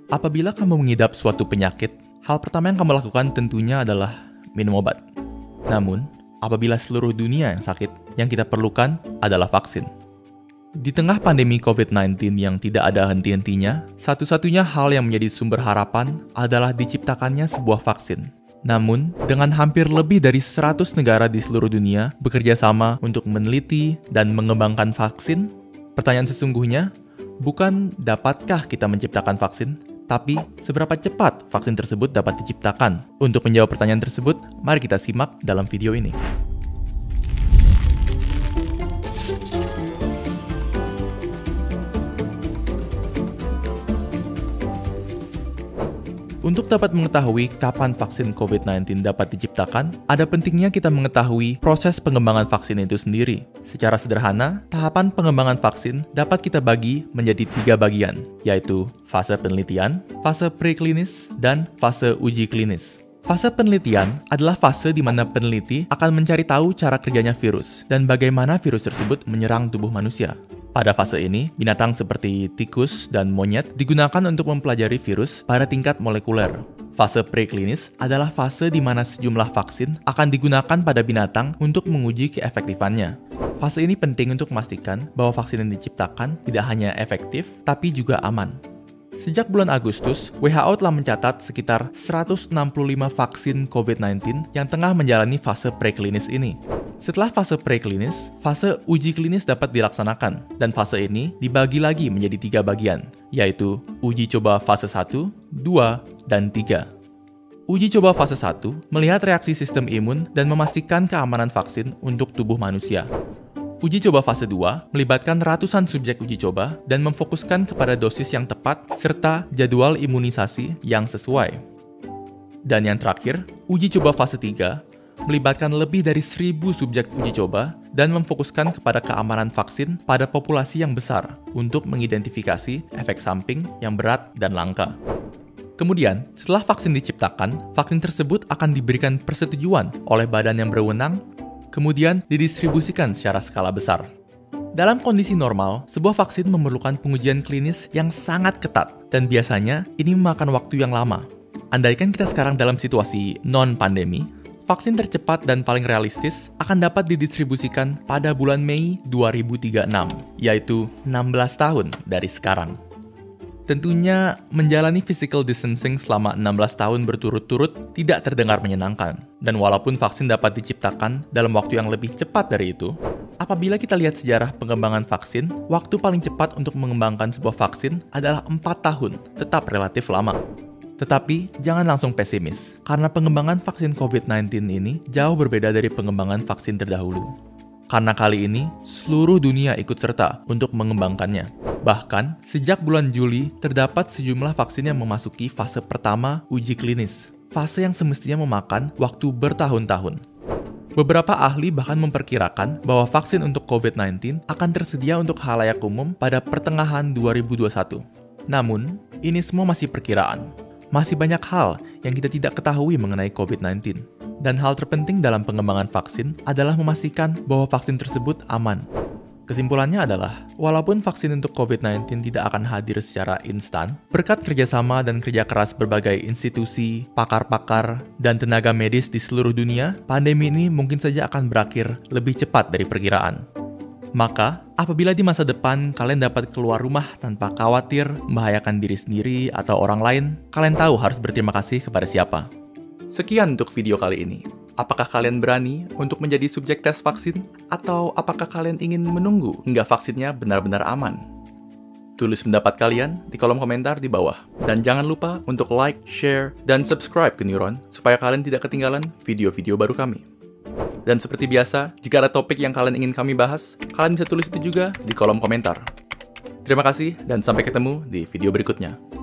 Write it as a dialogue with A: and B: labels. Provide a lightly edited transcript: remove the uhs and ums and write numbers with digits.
A: Apabila kamu mengidap suatu penyakit, hal pertama yang kamu lakukan tentunya adalah minum obat. Namun, apabila seluruh dunia yang sakit, yang kita perlukan adalah vaksin. Di tengah pandemi COVID-19 yang tidak ada henti-hentinya, satu-satunya hal yang menjadi sumber harapan adalah diciptakannya sebuah vaksin. Namun, dengan hampir lebih dari 100 negara di seluruh dunia bekerja sama untuk meneliti dan mengembangkan vaksin, pertanyaan sesungguhnya bukan dapatkah kita menciptakan vaksin, tapi seberapa cepat vaksin tersebut dapat diciptakan? Untuk menjawab pertanyaan tersebut, mari kita simak dalam video ini. Untuk dapat mengetahui kapan vaksin COVID-19 dapat diciptakan, ada pentingnya kita mengetahui proses pengembangan vaksin itu sendiri. Secara sederhana, tahapan pengembangan vaksin dapat kita bagi menjadi 3 bagian, yaitu fase penelitian, fase preklinis, dan fase uji klinis. Fase penelitian adalah fase di mana peneliti akan mencari tahu cara kerjanya virus dan bagaimana virus tersebut menyerang tubuh manusia. Pada fase ini, binatang seperti tikus dan monyet digunakan untuk mempelajari virus pada tingkat molekuler. Fase preklinis adalah fase di mana sejumlah vaksin akan digunakan pada binatang untuk menguji keefektifannya. Fase ini penting untuk memastikan bahwa vaksin yang diciptakan tidak hanya efektif, tapi juga aman. Sejak bulan Agustus, WHO telah mencatat sekitar 165 vaksin COVID-19 yang tengah menjalani fase preklinis ini. Setelah fase preklinis, fase uji klinis dapat dilaksanakan, dan fase ini dibagi lagi menjadi 3 bagian, yaitu uji coba fase 1, 2, dan 3. Uji coba fase 1 melihat reaksi sistem imun dan memastikan keamanan vaksin untuk tubuh manusia. Uji coba fase 2 melibatkan ratusan subjek uji coba dan memfokuskan kepada dosis yang tepat serta jadwal imunisasi yang sesuai. Dan yang terakhir, uji coba fase 3 melibatkan lebih dari 1.000 subjek uji coba dan memfokuskan kepada keamanan vaksin pada populasi yang besar untuk mengidentifikasi efek samping yang berat dan langka. Kemudian, setelah vaksin diciptakan, vaksin tersebut akan diberikan persetujuan oleh badan yang berwenang, kemudian didistribusikan secara skala besar. Dalam kondisi normal, sebuah vaksin memerlukan pengujian klinis yang sangat ketat, dan biasanya ini memakan waktu yang lama. Andaikan kita sekarang dalam situasi non-pandemi, vaksin tercepat dan paling realistis akan dapat didistribusikan pada bulan Mei 2036, yaitu 16 tahun dari sekarang. Tentunya, menjalani physical distancing selama 16 tahun berturut-turut tidak terdengar menyenangkan. Dan walaupun vaksin dapat diciptakan dalam waktu yang lebih cepat dari itu, apabila kita lihat sejarah pengembangan vaksin, waktu paling cepat untuk mengembangkan sebuah vaksin adalah 4 tahun, tetap relatif lama. Tetapi, jangan langsung pesimis, karena pengembangan vaksin COVID-19 ini jauh berbeda dari pengembangan vaksin terdahulu. Karena kali ini, seluruh dunia ikut serta untuk mengembangkannya. Bahkan, sejak bulan Juli, terdapat sejumlah vaksin yang memasuki fase pertama uji klinis, fase yang semestinya memakan waktu bertahun-tahun. Beberapa ahli bahkan memperkirakan bahwa vaksin untuk COVID-19 akan tersedia untuk khalayak umum pada pertengahan 2021. Namun, ini semua masih perkiraan. Masih banyak hal yang kita tidak ketahui mengenai COVID-19. Dan hal terpenting dalam pengembangan vaksin adalah memastikan bahwa vaksin tersebut aman. Kesimpulannya adalah, walaupun vaksin untuk COVID-19 tidak akan hadir secara instan, berkat kerjasama dan kerja keras berbagai institusi, pakar-pakar, dan tenaga medis di seluruh dunia, pandemi ini mungkin saja akan berakhir lebih cepat dari perkiraan. Maka, apabila di masa depan kalian dapat keluar rumah tanpa khawatir, membahayakan diri sendiri atau orang lain, kalian tahu harus berterima kasih kepada siapa. Sekian untuk video kali ini. Apakah kalian berani untuk menjadi subjek tes vaksin? Atau apakah kalian ingin menunggu hingga vaksinnya benar-benar aman? Tulis pendapat kalian di kolom komentar di bawah. Dan jangan lupa untuk like, share, dan subscribe ke Neuron supaya kalian tidak ketinggalan video-video baru kami. Dan seperti biasa, jika ada topik yang kalian ingin kami bahas, kalian bisa tulis itu juga di kolom komentar. Terima kasih dan sampai ketemu di video berikutnya.